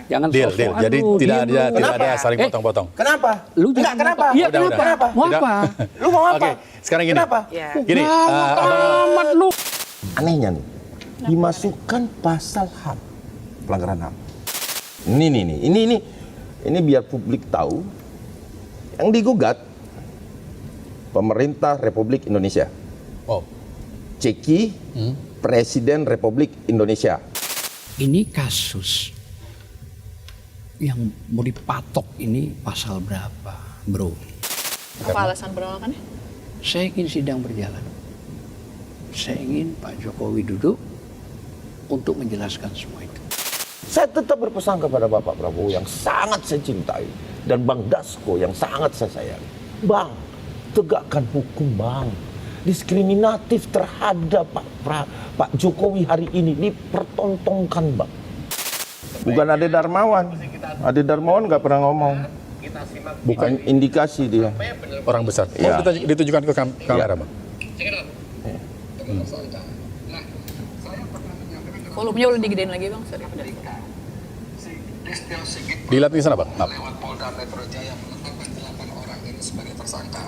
Jangan Deal. Jadi tidak ada saling potong-potong. Kenapa? Lu Enggak, jangan kenapa? Iya, Udah. kenapa? Mau Tidak. apa? Lu mau apa? Oke, sekarang gini. Kenapa? Gini, Amat lu. Anehnya nih, dimasukkan pasal HAM, pelanggaran HAM. Ini biar publik tahu, yang digugat pemerintah Republik Indonesia. oh, Ceki, Presiden Republik Indonesia. Ini kasus yang mau dipatok ini pasal berapa, bro? Apa alasan penolakannya? Saya ingin sidang berjalan. Saya ingin Pak Jokowi duduk untuk menjelaskan semua itu. Saya tetap berpesan kepada Bapak Prabowo yang sangat saya cintai dan Bang Dasko yang sangat saya sayangi. Bang, tegakkan hukum, Bang. Diskriminatif terhadap Pak Jokowi hari ini dipertontonkan, Bang. Bukan Ade Darmawan. Ade Darmawan nggak pernah ngomong. Bukan indikasi dia. orang besar. Ya. Oh, ditujukan ke kamera, Bang. Volumenya boleh digedein lagi bang, sorry. Dilihat di sana, Bang. Maaf. lewat Polda Metro Jaya menetapkan 8 orang ini sebagai tersangka.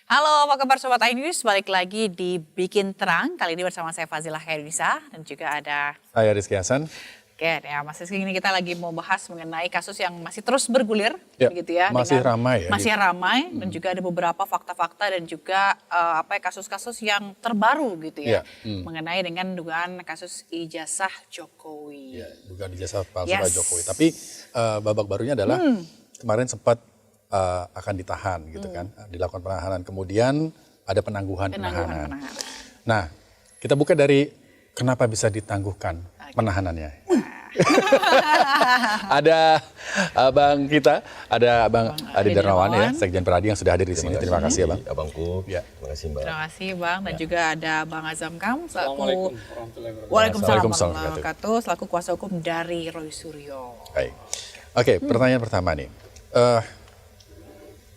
Halo, apa kabar Sobat iNews? Balik lagi di Bikin Terang. Kali ini bersama saya Fazilah Khairunisa dan juga ada... Saya Rizky Hasan. Oke, ya Mas Rizky, ini kita lagi mau bahas mengenai kasus yang masih terus bergulir, Ya, gitu ya. masih ramai ya. Masih ramai dan juga ada beberapa fakta-fakta dan juga kasus-kasus yang terbaru gitu ya, mengenai dengan dugaan kasus ijazah Jokowi. Ya, dugaan ijazah palsu Yes. Pak Jokowi. Tapi babak barunya adalah kemarin sempat akan ditahan gitu kan, dilakukan penahanan. Kemudian ada penangguhan penahanan. Nah, kita buka dari kenapa bisa ditangguhkan penahanannya. Ada abang kita, ada Bang Ade Darmawan ya, Sekjen Peradi yang sudah hadir di sini. Terima kasih ya, Bang. Abangku. Ya. Terima kasih, Mbak. Terima kasih Bang, dan juga ada Bang Azam Kam selaku Waalaikumsalam Waalaikumsalam warahmatullahi wabarakatuh, selaku kuasa hukum dari Roy Suryo. Baik. Oke, pertanyaan pertama nih.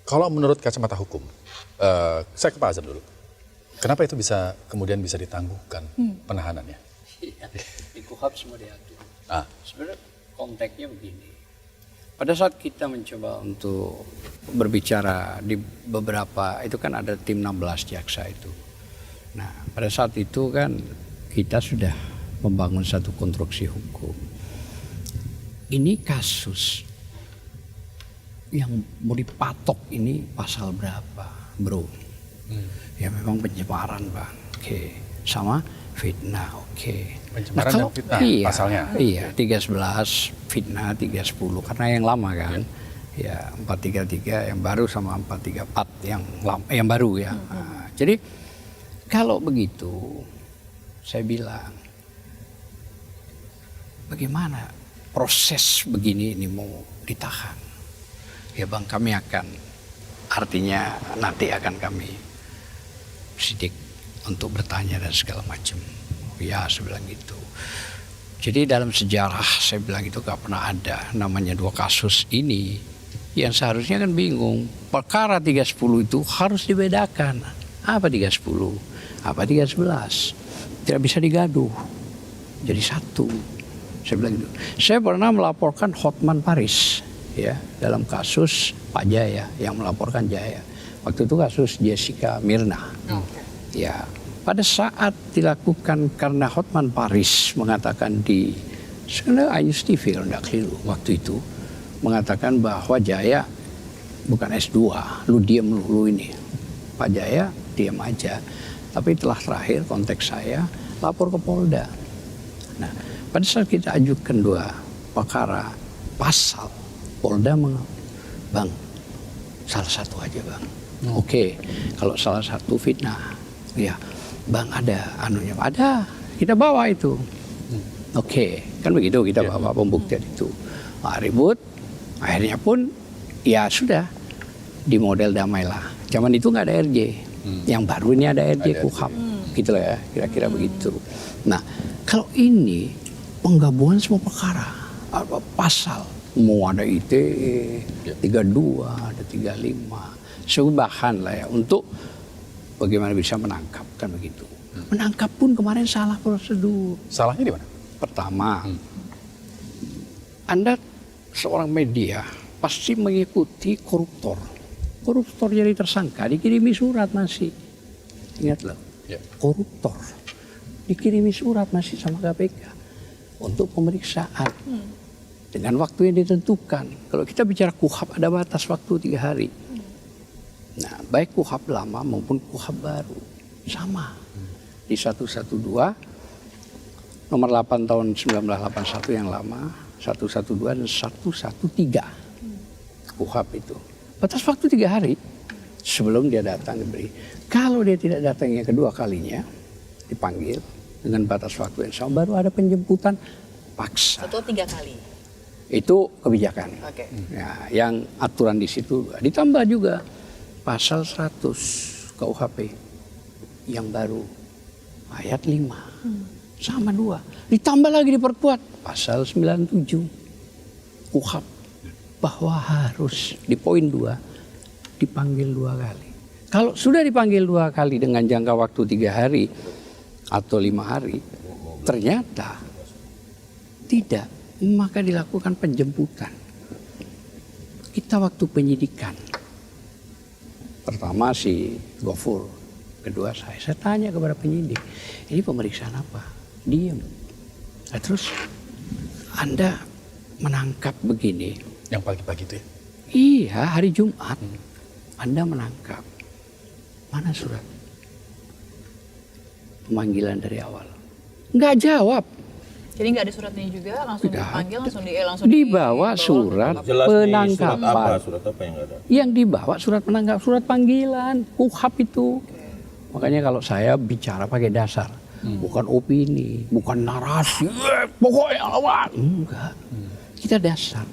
Kalau menurut kacamata hukum, saya ke Pak Azam dulu. Kenapa itu kemudian bisa ditangguhkan penahanannya? Di KUHP semua diatur. Sebenarnya konteksnya begini. Pada saat kita mencoba untuk berbicara di beberapa, itu kan ada tim 16 jaksa itu. Nah, pada saat itu kan kita sudah membangun satu konstruksi hukum. Ini kasus yang mau dipatok ini pasal berapa, bro? Ya memang penyebaran, Bang. Oke. Sama fitnah, oke. Pencemaran dan fitnah pasalnya. Iya, 311 fitnah, 310 karena yang lama kan. Ya, 433 yang baru sama 434 yang lama, yang baru ya. Nah, jadi kalau begitu saya bilang bagaimana proses begini ini mau ditahan? Ya Bang, kami akan, artinya nanti akan kami sidik untuk bertanya dan segala macam. Ya, saya bilang gitu. Jadi dalam sejarah saya bilang itu gak pernah ada namanya dua kasus ini. Yang seharusnya kan bingung. Perkara 310 itu harus dibedakan. Apa 310? Apa 311? Tidak bisa digaduh. Jadi satu. Saya bilang gitu. Saya pernah melaporkan Hotman Paris. Ya, dalam kasus Pak Jaya yang melaporkan Jaya. Waktu itu kasus Jessica Mirna. Ya, pada saat dilakukan karena Hotman Paris mengatakan di sebenarnya iNews TV kalau tidak keliru waktu itu mengatakan bahwa Jaya bukan S2, lu diam lu ini. Pak Jaya diam aja. Tapi telah terakhir konteks saya lapor ke Polda. Nah, pada saat kita ajukan dua perkara pasal, Polda Bang, salah satu aja Bang. Oke, kalau salah satu fitnah, ya Bang ada anunya, ada, kita bawa itu. Oke, kan begitu kita bawa pembuktian itu. Nah, ribut, akhirnya pun ya sudah di model damailah. Zaman itu nggak ada RJ, yang baru ini ada RJ KUHP, gitu lah ya, kira-kira begitu. Nah, kalau ini penggabungan semua perkara, apa pasal. Mau ada ITE, 32, ada 35. Sebahan lah ya untuk bagaimana bisa menangkap, kan begitu. Menangkap pun kemarin salah prosedur. Salahnya di mana? Pertama, Anda seorang media pasti mengikuti koruptor. Koruptor jadi tersangka, dikirimi surat masih. Ingat loh, Ya. koruptor dikirimi surat masih sama KPK untuk pemeriksaan dengan waktu yang ditentukan. Kalau kita bicara KUHAP ada batas waktu 3 hari. Nah, baik KUHAP lama maupun KUHAP baru sama. Di 112 nomor 8 tahun 1981 yang lama, 112 dan 113 KUHAP itu. Batas waktu 3 hari sebelum dia datang diberi. Kalau dia tidak datang yang kedua kalinya, dipanggil dengan batas waktu yang sama, baru ada penjemputan paksa. Satu 3 kali. Itu kebijakan. Oke. Ya, yang aturan di situ ditambah juga pasal 100 KUHP yang baru ayat 5 sama 2. Ditambah lagi diperkuat pasal 97 KUHP bahwa harus di poin 2 dipanggil 2 kali. Kalau sudah dipanggil 2 kali dengan jangka waktu 3 hari atau 5 hari, ternyata tidak, maka dilakukan penjemputan. Kita waktu penyidikan, pertama si Gofur, kedua saya tanya kepada penyidik, ini pemeriksaan apa? Diam. Nah, terus Anda menangkap begini. Yang pagi-pagi itu ya? Iya, hari Jumat Anda menangkap. Mana surat pemanggilan dari awal? Nggak jawab. Jadi nggak ada suratnya juga, langsung Tidak dipanggil, ada. langsung Dibawa surat Jelas nih, penangkapan. surat apa yang nggak ada? Yang dibawa surat penangkap, surat panggilan, KUHAP itu. Makanya kalau saya bicara pakai dasar, bukan opini, bukan narasi, pokoknya lawan. Enggak, kita dasar.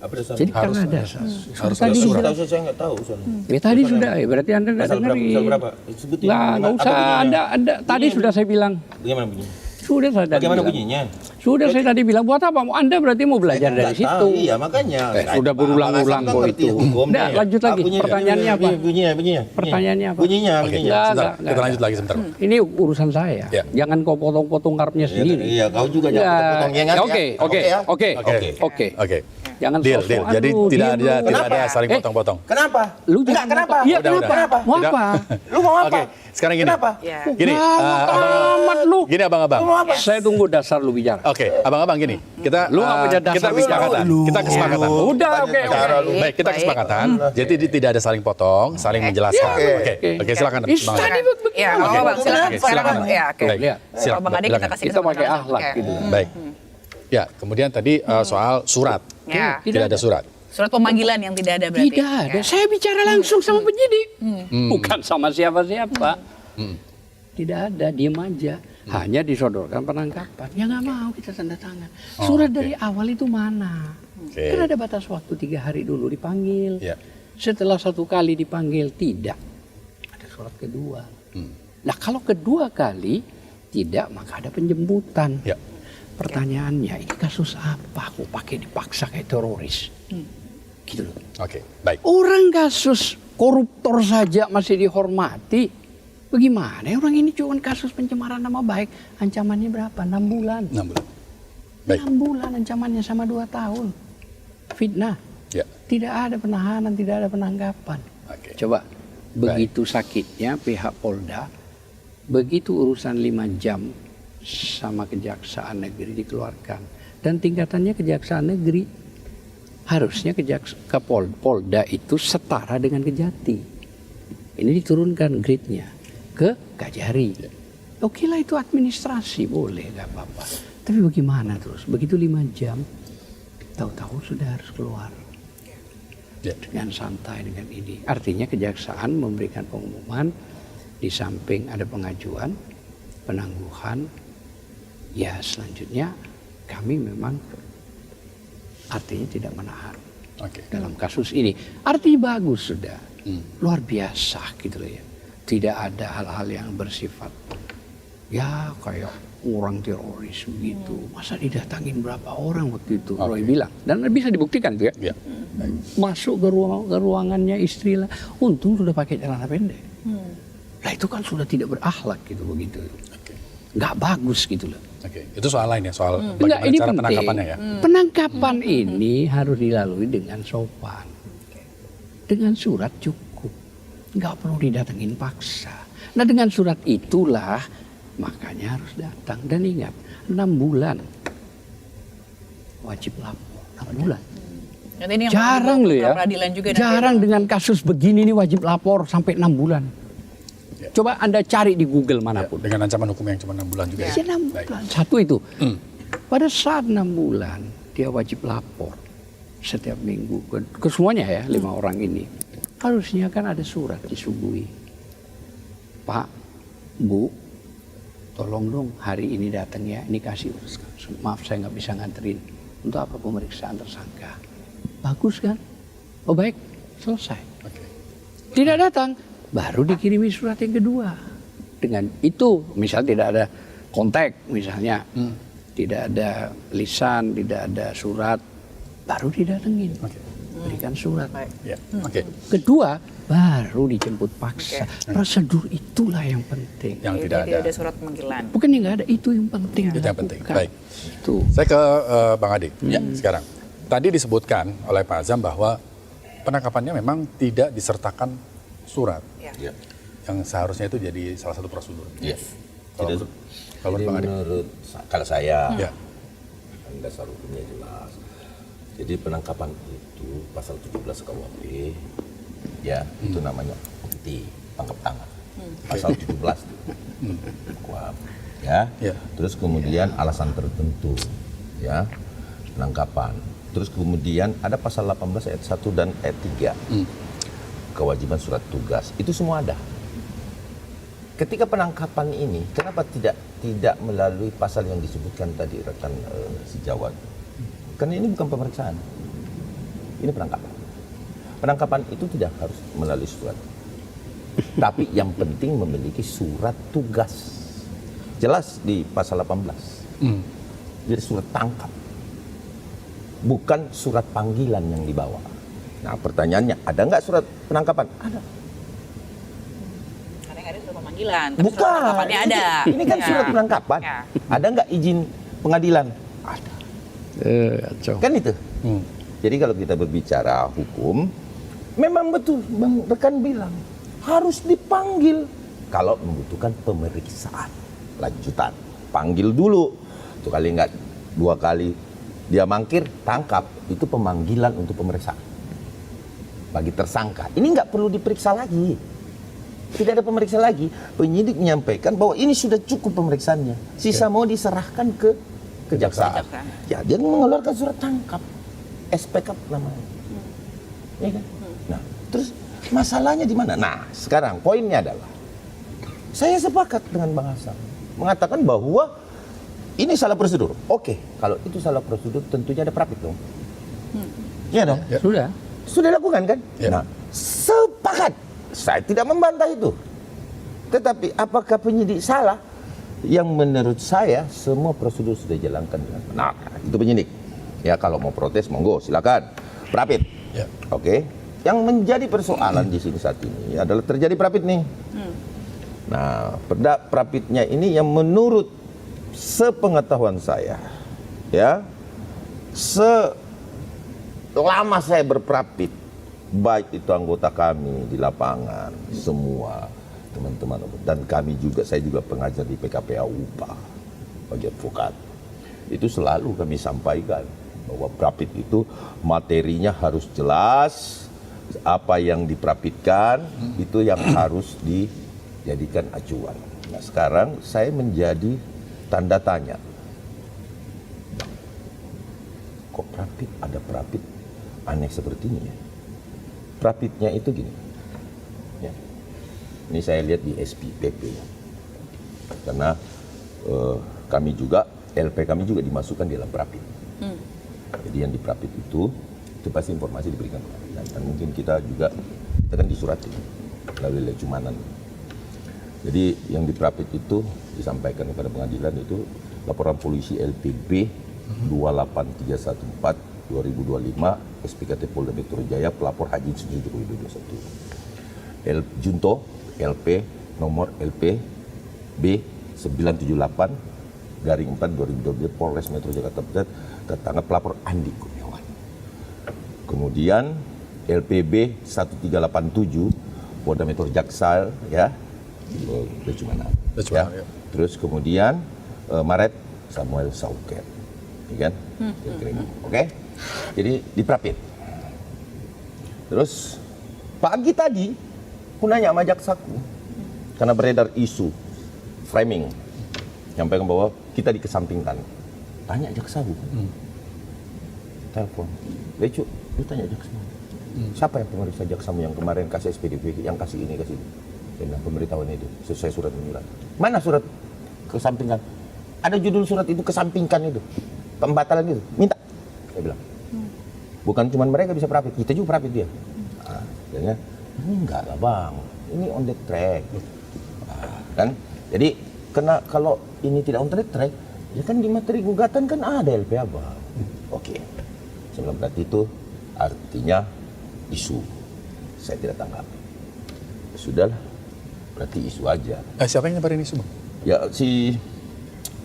Apa dasar? Jadi Harus karena ada. dasar. Harus Tadi ada sudah, Tahu saya nggak tahu. Soalnya. ya tadi sudah, ya berarti Anda nggak Pasal berapa? dengerin. Pasal berapa? Sebutin. Nggak Apa usah, bunyinya? Anda tadi sudah saya bilang. Bagaimana bunyinya? Sudah saya tadi Bagaimana bilang. bunyinya? Sudah saya tadi bilang, buat apa? Anda berarti mau belajar Saya dari nggak situ. tahu. Iya makanya. Sudah berulang-ulang kok itu. Nggak, lanjut lagi. Pertanyaannya apa? Bunyinya. Pertanyaannya apa? Bunyinya. Oke, Nggak, sebentar. nggak, Kita nggak. lanjut lagi sebentar. Ini urusan saya. Ya. Jangan kau potong-potong karpnya sendiri. Iya, kau juga Ya, jangan potong yang ya, oke, oke, ya. oke, Oke. oke. Oke. Jangan Deal. sok-sokan Jadi lu, tidak diem ada lu. tidak ada saling Eh, potong-potong. Kenapa? Lu Enggak, jangan kenapa? Iya, Udah, kenapa? udah. Mau Udah. apa? Lu mau apa? Oke, sekarang gini. Kenapa? Ya. Gini, Amat lu. gini abang-abang. Lu mau apa? Saya tunggu dasar lu bicara. Oke, abang-abang gini. Kita Lu nggak punya dasar kita bicara. kesepakatan. Kita kesepakatan. Udah, Banyak oke, bicara oke. lu. Baik, kita Baik. kesepakatan. Jadi tidak ada saling potong, saling menjelaskan. Iya, Oke, oke, silakan. Ih, Bang. tadi begini. Ya, nggak apa-apa, Bang. Silakan. Oke, silakan. Ya, oke. Baik, Lihat. silakan. Bang Ade kita Silakan. kasih Kita pakai kesempatan. akhlak Oke. gitu. Baik. Ya, kemudian tadi soal surat. Ya. Tidak ada surat. Surat pemanggilan yang tidak ada berarti. Tidak ada. Saya bicara langsung sama penyidik. Bukan sama siapa-siapa. Tidak ada, diam aja. Hanya disodorkan penangkapan. Ya nggak mau kita tanda tangan. Surat oke. dari awal itu mana? Oke. Kan ada batas waktu 3 hari dulu dipanggil. Ya. Setelah 1 kali dipanggil, tidak. Ada surat kedua. Nah kalau kedua kali tidak, maka ada penjemputan. Ya. Pertanyaannya, ini kasus apa? Kok pakai dipaksa kayak teroris? Gitu loh. Oke, baik. Orang kasus koruptor saja masih dihormati. Bagaimana ya orang ini cuma kasus pencemaran nama baik. Ancamannya berapa? 6 bulan. 6 bulan. Baik. 6 bulan ancamannya sama 2 tahun. Fitnah. Ya. Tidak ada penahanan, tidak ada penangkapan. Oke. Coba, begitu sakitnya pihak Polda, begitu urusan 5 jam sama Kejaksaan Negeri dikeluarkan. Dan tingkatannya Kejaksaan Negeri. Harusnya Polda itu setara dengan Kejati. Ini diturunkan grade-nya ke Kajari. Oke lah itu administrasi, boleh, gak apa-apa. Tapi bagaimana terus? Begitu 5 jam, tahu-tahu sudah harus keluar. Ya. Dengan santai, dengan ini. Artinya kejaksaan memberikan pengumuman, di samping ada pengajuan, penangguhan, ya selanjutnya kami memang artinya tidak menahan Oke. dalam kasus ini. Artinya bagus sudah, luar biasa gitu loh ya. Tidak ada hal-hal yang bersifat ya kayak orang teroris begitu. Masa didatangin berapa orang waktu itu? Roy bilang, dan bisa dibuktikan tuh ya. Ya. Baik. Masuk ke ruangannya istri lah. Untung sudah pakai celana pendek. Nah itu kan sudah tidak berakhlak gitu begitu. Oke. Nggak bagus gitu loh. Oke. Itu soal lain ya, soal Enggak, bagaimana ini cara penting. penangkapannya ya. Penangkapan ini harus dilalui dengan sopan. Dengan surat cukup. Nggak perlu didatengin paksa. Nah dengan surat itulah makanya harus datang. Dan ingat, 6 bulan wajib lapor. 6 bulan. Nanti ini yang Jarang perlu loh ya. peradilan juga nanti. Jarang dengan kasus begini nih wajib lapor sampai 6 bulan. Ya. Coba Anda cari di Google manapun. Dengan ancaman hukum yang cuma 6 bulan juga ya. Ya, 6 Baik. bulan. Satu itu. Pada saat 6 bulan dia wajib lapor setiap minggu ke semuanya ya 5 orang ini. Harusnya kan ada surat disuguhi. Pak, Bu, tolong dong hari ini datang ya. Ini kasih, maaf saya nggak bisa nganterin. Untuk apa pemeriksaan tersangka? Bagus kan? Oh baik, selesai. Oke. Tidak datang, baru dikirimi surat yang kedua. Dengan itu, misal tidak ada kontak, misalnya, tidak ada lisan, tidak ada surat, baru didatengin. Oke. Berikan surat. Ya. Oke. Kedua, baru dijemput paksa. Prosedur itulah yang penting. Yang Jadi tidak ada. ada surat panggilan. Bukan yang nggak ada, itu yang penting. Itu yang penting. dilakukan. Baik. Itu. Saya ke Bang Ade. Ya, sekarang. Tadi disebutkan oleh Pak Azam bahwa penangkapannya memang tidak disertakan surat. Ya. Ya. Yang seharusnya itu jadi salah satu prosedur. Yes. Kalau Jadi, kalau jadi Bang Ade. menurut kalau saya, Ya. dasar hukumnya jelas. Jadi penangkapan itu pasal 17 KUHP, ya itu namanya bukti tangkap tangan. Pasal 17 itu KUHP, ya. Ya. Terus kemudian alasan tertentu, ya penangkapan. Terus kemudian ada pasal 18 ayat 1 dan ayat 3. Kewajiban surat tugas. Itu semua ada. Ketika penangkapan ini, kenapa tidak melalui pasal yang disebutkan tadi rekan sejawat? Karena ini bukan pemeriksaan. Ini penangkapan. Penangkapan itu tidak harus melalui surat. Tapi yang penting memiliki surat tugas. Jelas di pasal 18. Jadi surat tangkap. Bukan surat panggilan yang dibawa. Nah pertanyaannya, ada nggak surat penangkapan? Ada. Karena yang ada surat pemanggilan, tapi surat Bukan. penangkapannya ada. Ini kan Ya. surat penangkapan. Ya. Ada nggak izin pengadilan? Ada. Kacau. Kan itu. Jadi kalau kita berbicara hukum, memang betul Bang rekan bilang harus dipanggil kalau membutuhkan pemeriksaan lanjutan. Panggil dulu. Itu kali nggak 2 kali dia mangkir, tangkap. Itu pemanggilan untuk pemeriksaan bagi tersangka. Ini nggak perlu diperiksa lagi. Tidak ada pemeriksaan lagi. Penyidik menyampaikan bahwa ini sudah cukup pemeriksaannya. Sisa mau diserahkan ke kejaksaan. Kejaksaan. Ya, dia mengeluarkan surat tangkap. SPK namanya. Ya kan? Nah, terus masalahnya di mana? Nah, sekarang poinnya adalah saya sepakat dengan Bang Hasan mengatakan bahwa ini salah prosedur. Oke, kalau itu salah prosedur tentunya ada prapit dong. Iya dong? Ya. Sudah. Sudah lakukan kan? Ya. Nah, sepakat. Saya tidak membantah itu. Tetapi apakah penyidik salah? Yang menurut saya semua prosedur sudah dijalankan dengan benar. Itu penyidik. Ya kalau mau protes monggo silakan. Prapit. Ya. Oke. Yang menjadi persoalan di sini saat ini adalah terjadi prapit nih. Nah, perda prapitnya ini yang menurut sepengetahuan saya, ya, selama saya berprapit, baik itu anggota kami di lapangan, semua teman-teman, dan kami juga, saya juga pengajar di PKPA UPA bagi advokat. Itu selalu kami sampaikan bahwa prapit itu materinya harus jelas, apa yang diprapitkan itu yang harus dijadikan acuan. Nah, sekarang saya menjadi tanda tanya. Kok prapit, ada prapit aneh seperti ini ya? Prapitnya itu gini. Ya. Ini saya lihat di SPPP. Karena kami juga, LP kami juga dimasukkan di dalam prapit. Jadi yang diprapit itu pasti informasi diberikan ke pengadilan. Dan mungkin kita juga, kita kan disurati melalui lecumanan. Jadi yang diprapit itu disampaikan kepada pengadilan itu laporan polisi LPB 28314 2025 SPKT Polda Metro Jaya pelapor Haji Sujud Joko Widodo 1. Junto LP nomor LPB 978/4/2012 Polres Metro Jakarta Pusat tertangkap pelapor Andi Kurniawan. Kemudian LPB 1387 Polda Metro Jaksal ya, Becumanan. Ya. Ya. Terus kemudian Maret Samuel Sauket, ya kan? Oke, jadi diprapit. Terus pagi tadi aku nanya sama jaksaku karena beredar isu framing, nyampaikan bahwa kita dikesampingkan. Tanya jaksaku, telepon, Becu, lu tanya jaksamu. Siapa yang pemeriksa jaksamu yang kemarin kasih SPDP, yang kasih ini, kasih ini? Saya bilang, pemberitahuan itu sesuai surat menyurat. Mana surat kesampingkan? Ada judul surat itu, kesampingkan itu, pembatalan itu. Minta. Saya bilang, bukan cuma mereka bisa prapit, kita juga prapit dia. Nah, ini enggak lah bang, ini on the track. Kan? Jadi kalau ini tidak on the track, ya kan di materi gugatan kan ada LPA bang. Oke, saya bilang berarti itu artinya isu. Saya tidak tanggapi. Sudahlah, berarti isu aja. Siapa yang nyebarin isu, Bang? Ya si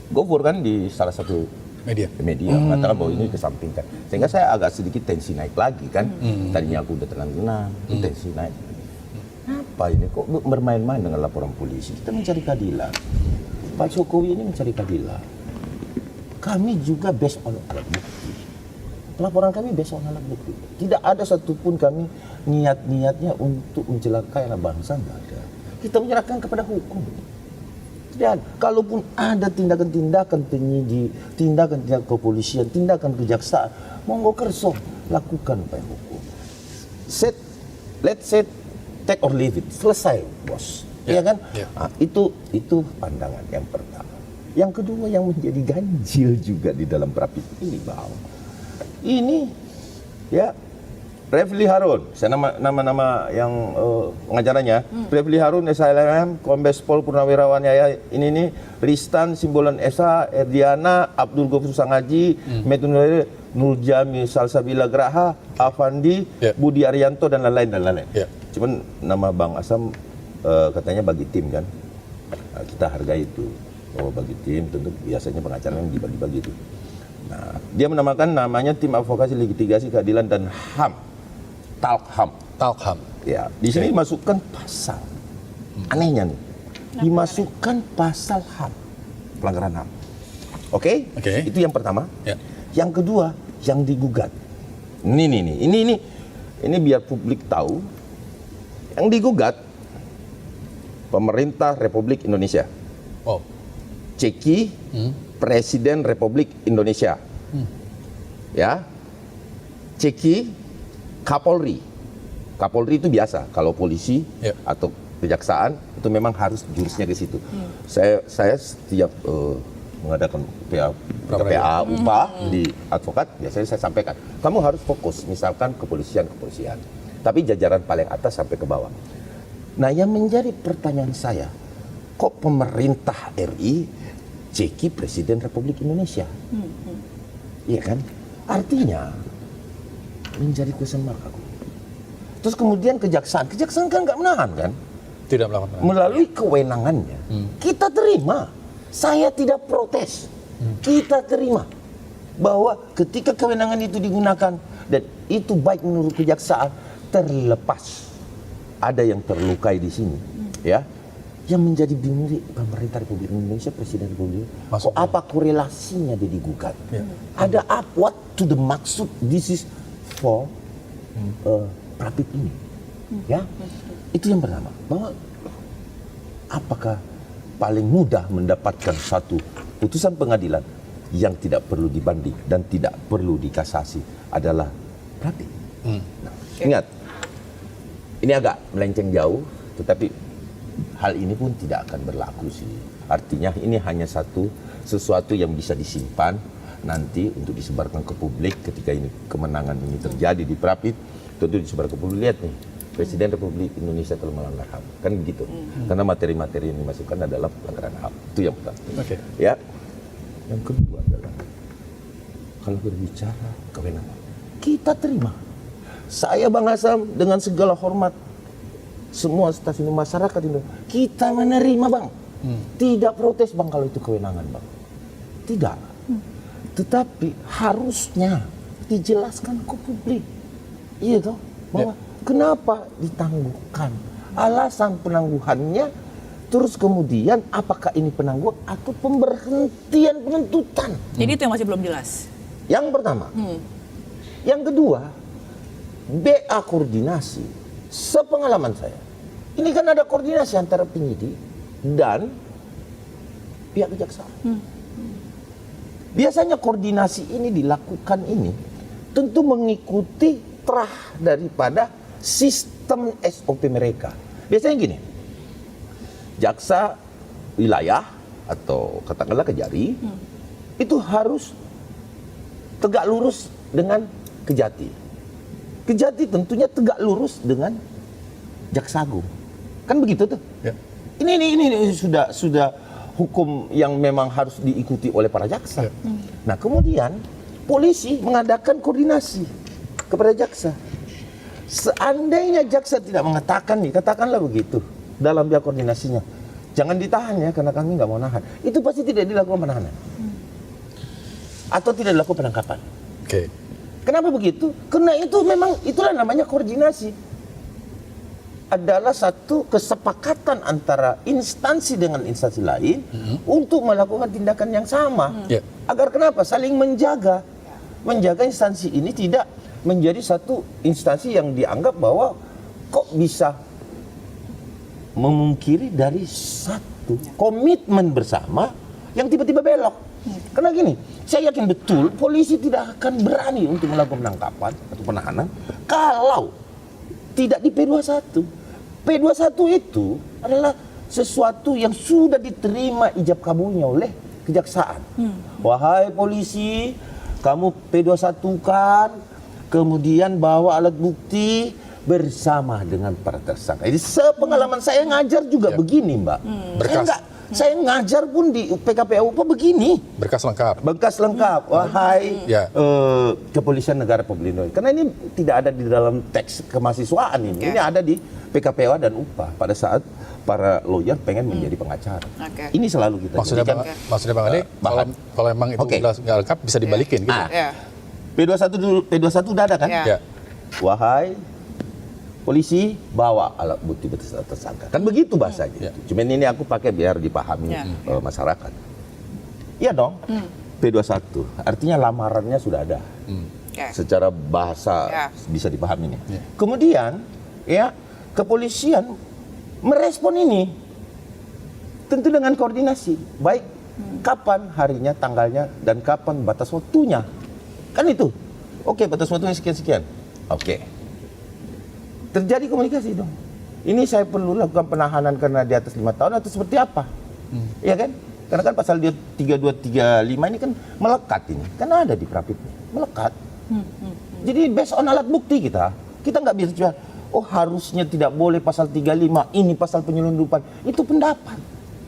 Gofur kan di salah satu Media. mengatakan bahwa ini kesampingkan. Sehingga saya agak sedikit tensi naik lagi kan. Tadinya aku udah tenang-tenang, tensi naik. Apa ini kok bermain-main dengan laporan polisi? Kita mencari keadilan. Pak Jokowi ini mencari keadilan. Kami juga based on alat bukti. Laporan kami based on alat bukti. Tidak ada satupun kami niat-niatnya untuk mencelakai anak bangsa, tidak ada. Kita menyerahkan kepada hukum. Dan kalaupun ada tindakan-tindakan penyidik, tindakan-tindakan kepolisian, tindakan kejaksaan, monggo kerso, lakukan upaya hukum. Let's say take or leave it, selesai bos, ya kan? Nah, itu pandangan yang pertama. Yang kedua yang menjadi ganjil juga di dalam prapit ini bang, ini ya Refli Harun, saya nama yang pengacaranya. Refli Harun, SHLM, Kombes Pol Purnawirawan Yaya, ini Ristan, Simbolan Esa, Erdiana, Abdul Ghafur Sangaji, Metun Nurjami Salsabila Graha, Afandi, Budi Arianto, dan lain-lain. Cuman nama Bang Asam katanya bagi tim kan. Nah, kita hargai itu. Bahwa bagi tim tentu biasanya pengacara yang dibagi-bagi itu. Nah, dia menamakan namanya Tim Advokasi Litigasi Keadilan dan HAM. Talkham. Ya, di sini dimasukkan pasal. Anehnya nih. Dimasukkan pasal HAM. Pelanggaran HAM. Oke? Itu yang pertama. Yang kedua, yang digugat. Ini biar publik tahu. Yang digugat pemerintah Republik Indonesia. Ceki Presiden Republik Indonesia. Ya. Ceki Kapolri. Kapolri itu biasa kalau polisi atau kejaksaan itu memang harus jurusnya ke situ. Saya setiap mengadakan PA upah di advokat biasanya saya sampaikan, kamu harus fokus misalkan kepolisian, tapi jajaran paling atas sampai ke bawah. Nah, yang menjadi pertanyaan saya, kok pemerintah RI ceki Presiden Republik Indonesia? Iya kan? Artinya menjadi question mark aku. Terus kemudian kejaksaan kan nggak menahan kan? Tidak melakukan penahanan. Melalui kewenangannya, kita terima. Saya tidak protes. Kita terima bahwa ketika kewenangan itu digunakan dan itu baik menurut kejaksaan, terlepas ada yang terlukai di sini, ya. Yang menjadi bingung pemerintah Republik Indonesia, Presiden Republik Indonesia, apa korelasinya dia digugat? Ada apa? What to the maksud? This is for prapit ini, ya. Itu yang pertama. Bahwa apakah paling mudah mendapatkan satu putusan pengadilan yang tidak perlu dibanding dan tidak perlu dikasasi adalah prapit. Nah, ingat, ini agak melenceng jauh, tetapi hal ini pun tidak akan berlaku sih. Artinya ini hanya sesuatu yang bisa disimpan nanti untuk disebarkan ke publik ketika ini kemenangan ini terjadi di prapit, tentu disebar ke publik. Lihat nih, Presiden Republik Indonesia telah melanggar HAM, kan begitu. Karena materi-materi yang dimasukkan adalah pelanggaran HAM. Itu yang pertama. Ya. Yang kedua adalah kalau berbicara kewenangan, kita terima. Saya Bang Asam dengan segala hormat semua stasiun masyarakat itu kita menerima bang. Tidak protes bang kalau itu kewenangan bang. Tidak. Tetapi harusnya dijelaskan ke publik. Iya toh, bahwa kenapa ditangguhkan? Alasan penangguhannya, terus kemudian apakah ini penangguhan atau pemberhentian penuntutan? Jadi itu yang masih belum jelas. Yang pertama. Yang kedua, BA koordinasi. Sepengalaman saya, ini kan ada koordinasi antara penyidik dan pihak kejaksaan. Biasanya koordinasi ini dilakukan ini tentu mengikuti terah daripada sistem SOP mereka. Biasanya gini, jaksa wilayah atau katakanlah Kejari itu harus tegak lurus dengan Kejati. Kejati tentunya tegak lurus dengan Jaksa Agung. Kan begitu tuh. Ya. Ini sudah hukum yang memang harus diikuti oleh para jaksa. Nah, kemudian polisi mengadakan koordinasi kepada jaksa. Seandainya jaksa tidak mengatakan nih, katakanlah begitu dalam biaya koordinasinya, jangan ditahan ya karena kami nggak mau nahan. Itu pasti tidak dilakukan penahanan. Atau tidak dilakukan penangkapan. Oke. Kenapa begitu? Karena itu memang itulah namanya koordinasi. Adalah satu kesepakatan antara instansi dengan instansi lain untuk melakukan tindakan yang sama. Agar kenapa? Saling menjaga. Menjaga instansi ini tidak menjadi satu instansi yang dianggap bahwa kok bisa memungkiri dari satu komitmen bersama yang tiba-tiba belok. Karena gini, saya yakin betul polisi tidak akan berani untuk melakukan penangkapan atau penahanan kalau tidak di P21. P21 itu adalah sesuatu yang sudah diterima ijab kabulnya oleh kejaksaan. Wahai polisi, kamu P21-kan, kemudian bawa alat bukti bersama dengan para tersangka. Jadi sepengalaman saya ngajar juga begini, Mbak. Saya ngajar pun di PKPU begini. Berkas lengkap. Wahai Kepolisian Negara Republik Indonesia. Karena ini tidak ada di dalam teks kemahasiswaan ini. Ini ada di PKPU dan UPA pada saat para lawyer pengen menjadi pengacara. Ini selalu kita jadikan. Maksudnya Bang Ade, kalau memang itu nggak lengkap bisa dibalikin gitu. P21 dulu, P21 udah ada kan? Wahai polisi, bawa alat bukti tersangka. Kan begitu bahasanya. Cuman ini aku pakai biar dipahami masyarakat. Iya dong. P21. Artinya lamarannya sudah ada. Secara bahasa bisa dipahami nih. Kemudian ya kepolisian merespon ini tentu dengan koordinasi. Baik kapan harinya, tanggalnya, dan kapan batas waktunya. Kan itu. Oke, batas waktunya sekian-sekian. Oke. Terjadi komunikasi dong. Ini saya perlu lakukan penahanan karena di atas 5 tahun atau seperti apa? Iya kan? Karena kan pasal 3235 ini kan melekat ini. Kan ada di Prapitnya. Melekat. Jadi based on alat bukti kita nggak bisa jual. Oh harusnya tidak boleh pasal 35, ini pasal penyelundupan. Itu pendapat.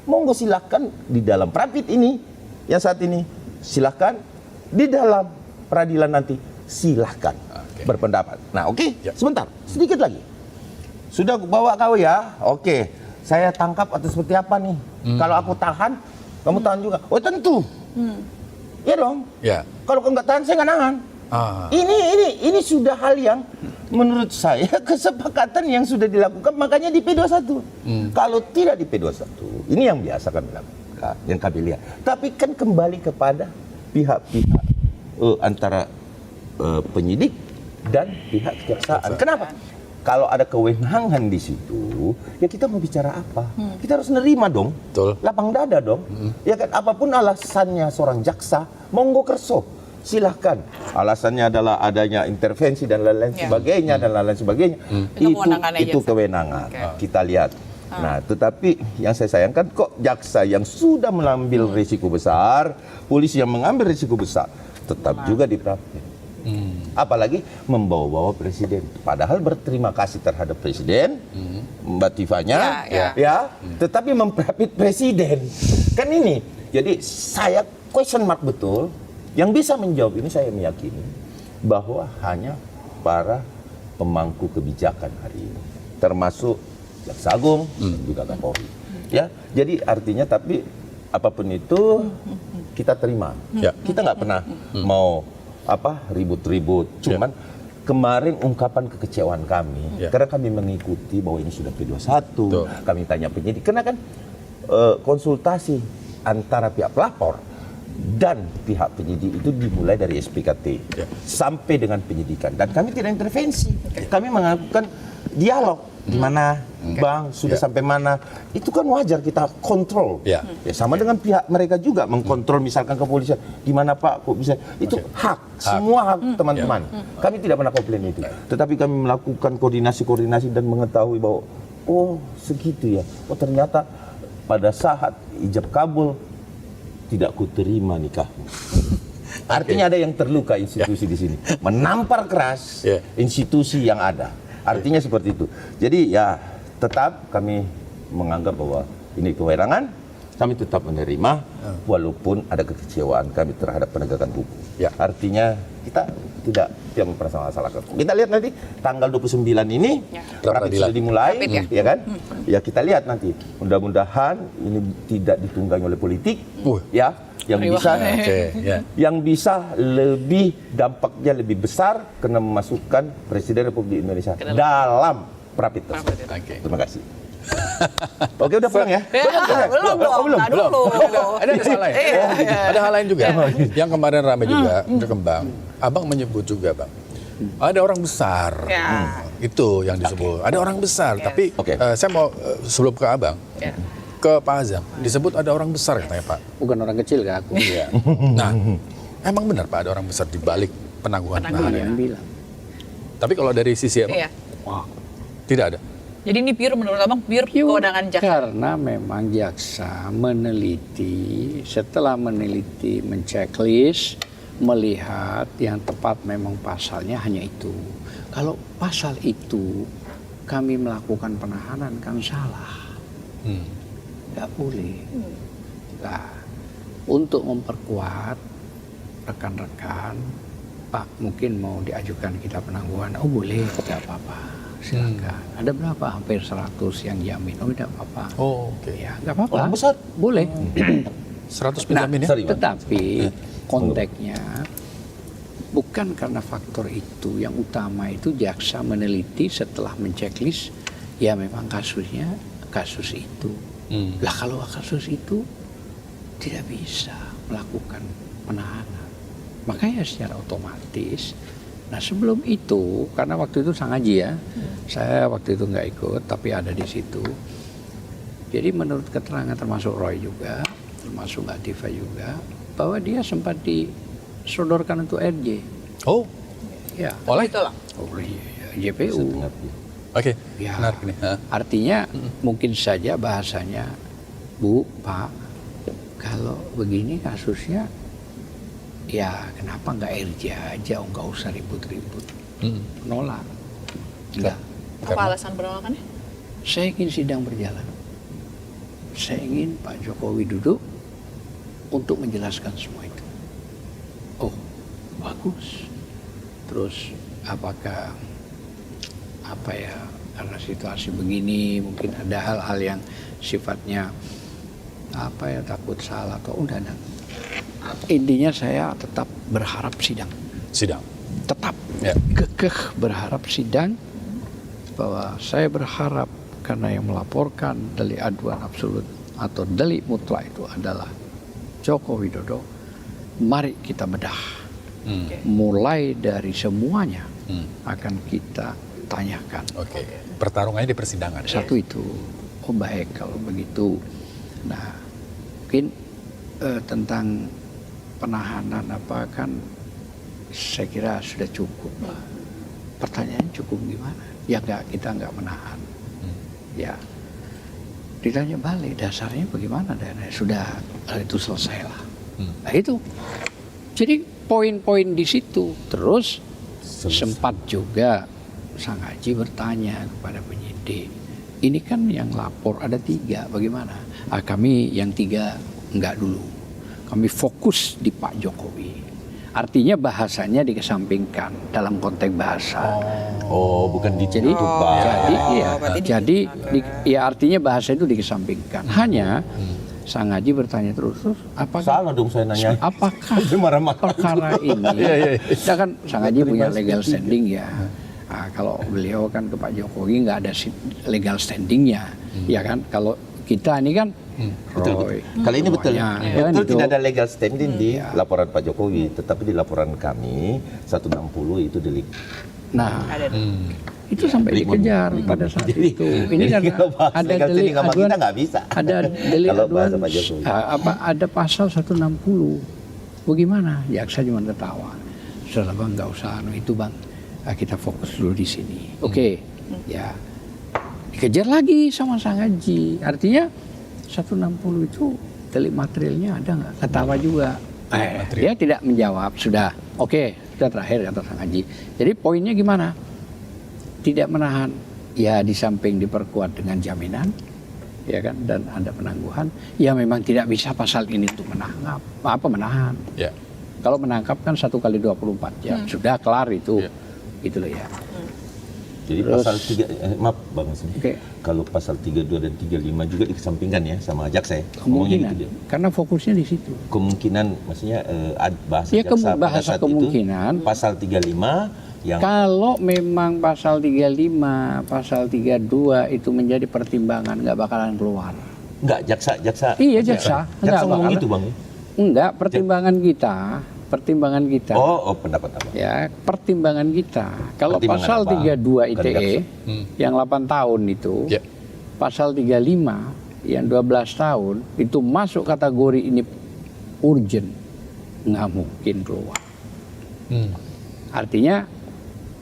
Monggo silakan di dalam Prapit ini, yang saat ini silakan. Di dalam peradilan nanti silakan. Berpendapat. Nah, sebentar, sedikit lagi. Sudah bawa kau ya? Oke. Saya tangkap atau seperti apa nih? Kalau aku tahan, kamu tahan juga. Oh, tentu. Iya dong. Kalau kau nggak tahan, saya nggak nahan. Ini sudah hal yang menurut saya kesepakatan yang sudah dilakukan, makanya di P21. Kalau tidak di P21, ini yang biasa kami lakukan, yang kami lihat. Tapi kan kembali kepada pihak-pihak antara penyidik dan pihak kejaksaan. Kenapa? Kalau ada kewenangan di situ, ya kita mau bicara apa? Kita harus nerima dong. Lapang dada dong. Ya kan, apapun alasannya seorang jaksa, monggo kerso. Silahkan. Alasannya adalah adanya intervensi dan lain-lain sebagainya dan lain-lain sebagainya. Itu kewenangan. Kita lihat. Nah, tetapi yang saya sayangkan kok jaksa yang sudah mengambil risiko besar, polisi yang mengambil risiko besar, tetap juga diprapit. Apalagi membawa-bawa presiden. Padahal berterima kasih terhadap presiden, Mbak Tifanya, tetapi memprapit presiden. Kan ini. Jadi saya question mark betul. Yang bisa menjawab ini saya meyakini bahwa hanya para pemangku kebijakan hari ini, termasuk Jaksa Agung, juga Kapolri. Ya, jadi artinya tapi apapun itu kita terima. Ya. Kita nggak pernah mau ribut-ribut. Cuman kemarin ungkapan kekecewaan kami karena kami mengikuti bahwa ini sudah P21. Kami tanya penyidik karena kan konsultasi antara pihak pelapor dan pihak penyidik itu dimulai dari SPKT sampai dengan penyidikan dan kami tidak intervensi. Kami melakukan dialog di mana Bang sudah sampai mana itu kan wajar kita kontrol. Ya, sama dengan pihak mereka juga mengkontrol misalkan kepolisian gimana Pak kok bisa itu hak semua hak teman-teman. Kami tidak pernah komplain itu. Tetapi kami melakukan koordinasi dan mengetahui bahwa oh segitu ya. Oh ternyata pada saat ijab kabul tidak kuterima nikahmu. Artinya ada yang terluka institusi di sini. Menampar keras institusi yang ada. Artinya seperti itu. Jadi ya tetap kami menganggap bahwa ini kewenangan. Kami tetap menerima walaupun ada kekecewaan kami terhadap penegakan hukum. Artinya kita tidak merasa masalah. Kita lihat nanti tanggal 29 ini rapid sudah dimulai, ya kan? Ya kita lihat nanti. Mudah-mudahan ini tidak ditunggangi oleh politik, ya. Yang bisa lebih dampaknya lebih besar karena memasukkan Presiden Republik Indonesia dalam rapid test. Terima kasih. Oke udah pulang ya? Belum. Ada hal lain. Ada hal lain juga. Yang kemarin ramai juga berkembang. Abang menyebut juga Bang. Ada orang besar. Itu yang disebut. Ada orang besar. Tapi saya mau sebelum ke Abang. Ke Pak Azam, disebut ada orang besar katanya Pak. Bukan orang kecil kan aku. Nah, emang benar Pak ada orang besar di balik penangguhan penahanan yang bilang. Tapi kalau dari sisi apa? Wah, tidak ada. Jadi ini pure menurut Abang pure kewenangan jaksa. Karena memang jaksa meneliti, setelah meneliti, menceklis, melihat yang tepat memang pasalnya hanya itu. Kalau pasal itu kami melakukan penahanan kan salah. Nggak boleh. Nah, untuk memperkuat rekan-rekan, Pak mungkin mau diajukan kita penangguhan, oh boleh, tidak apa-apa, silakan. Ada berapa? Hampir 100 yang jamin, oh tidak apa-apa. Oh, oke. Ya, nggak apa-apa. Orang besar. Boleh. 100 penjamin ya? Tetapi konteksnya bukan karena faktor itu, yang utama itu jaksa meneliti setelah menceklis, ya memang kasusnya kasus itu. Lah kalau kasus itu tidak bisa melakukan penahanan, makanya secara otomatis. Nah sebelum itu, karena waktu itu sang Haji ya, saya waktu itu nggak ikut, tapi ada di situ. Jadi menurut keterangan termasuk Roy juga, termasuk Mbak Tifa juga, bahwa dia sempat disodorkan untuk RJ. Oh, ya. oleh JPU. Oke, ya, benar ini. Artinya mungkin saja bahasanya, Bu, Pak, kalau begini kasusnya, ya kenapa nggak RJ aja, nggak usah ribut-ribut. Nolak. Enggak. Apa alasan penolakannya? Saya ingin sidang berjalan. Saya ingin Pak Jokowi duduk untuk menjelaskan semua itu. Oh, bagus. Terus apakah karena situasi begini mungkin ada hal-hal yang sifatnya takut salah atau udah. Intinya saya tetap berharap sidang. Tetap kekeh berharap sidang, bahwa saya berharap karena yang melaporkan delik aduan absolut atau delik mutlak itu adalah Joko Widodo. Mari kita bedah. Mulai dari semuanya akan kita tanyakan. Oke. Pertarungannya di persidangan. Satu itu. Oh baik kalau begitu. Nah, mungkin tentang penahanan kan saya kira sudah cukup. Pertanyaan cukup gimana? Ya kita nggak menahan. Ya. Ditanya balik dasarnya bagaimana? Sudah itu selesailah. Nah itu. Jadi poin-poin di situ. Terus sempat juga sang Haji bertanya kepada penyidik, ini kan yang lapor ada 3, bagaimana? Kami yang 3 enggak dulu, kami fokus di Pak Jokowi. Artinya bahasanya dikesampingkan dalam konteks bahasa. Oh, bukan Jadi, ditutup, Bang. ya artinya bahasa itu dikesampingkan. Hanya Sang Haji bertanya terus apakah Salah dong saya nanya. apakah Dia marah-marah. perkara ini, ya kan Sang Haji punya legal standing ya. Nah, kalau beliau kan ke Pak Jokowi nggak ada legal standingnya, ya kan. Kalau kita ini kan, Roy, Kali ini betul. ya kan Betul itu. tidak ada legal standing di laporan Pak Jokowi, tetapi di laporan kami 160 itu delik. Nah, Ada. itu sampai dikejar pada saat Jadi, itu. Ini karena kalau bahas ada legal delik standing sama aduan, kita nggak bisa. ada delik Kalau aduan, bahasa Pak Jokowi. ada pasal 160. Bagaimana? Jaksa cuma tertawa. Sudah bang, nggak usah itu bang. Kita fokus dulu di sini. Oke, ya dikejar lagi sama Sang Haji. Artinya 160 itu delik materialnya ada nggak? Ketawa juga. Dia tidak menjawab. Sudah, oke, sudah terakhir kata Sang Haji. Jadi poinnya gimana? Tidak menahan. Ya di samping diperkuat dengan jaminan, ya kan, dan ada penangguhan. Ya memang tidak bisa pasal ini untuk menahan. Ya. Kalau menangkap kan 1 kali 24 jam. Sudah kelar itu. Ya. Gitu loh ya. Jadi Terus- pasal 3, maaf Bang Hasim. Oke. Kalau pasal 32 dan 35 juga dikesampingkan ya sama jaksa ya. Ngomongnya Kemungkinan. gitu dia. Karena fokusnya di situ. Kemungkinan maksudnya bahasa Ya, jaksa pada bahasa saat kemungkinan. itu pasal 35 yang Kalau memang pasal 35, pasal 32 itu menjadi pertimbangan, nggak bakalan keluar. enggak jaksa. Iya, jaksa. Jaksa Enggak ngomong bakalan. itu Bang. Enggak, pertimbangan kita. Oh, pendapat apa? Ya, pertimbangan kita. Kalau Pertimbangan pasal apa? 32 Bukan ITE jaksa. yang 8 tahun itu, Ya. pasal 35 yang 12 tahun itu masuk kategori ini urgent, nggak mungkin keluar. Artinya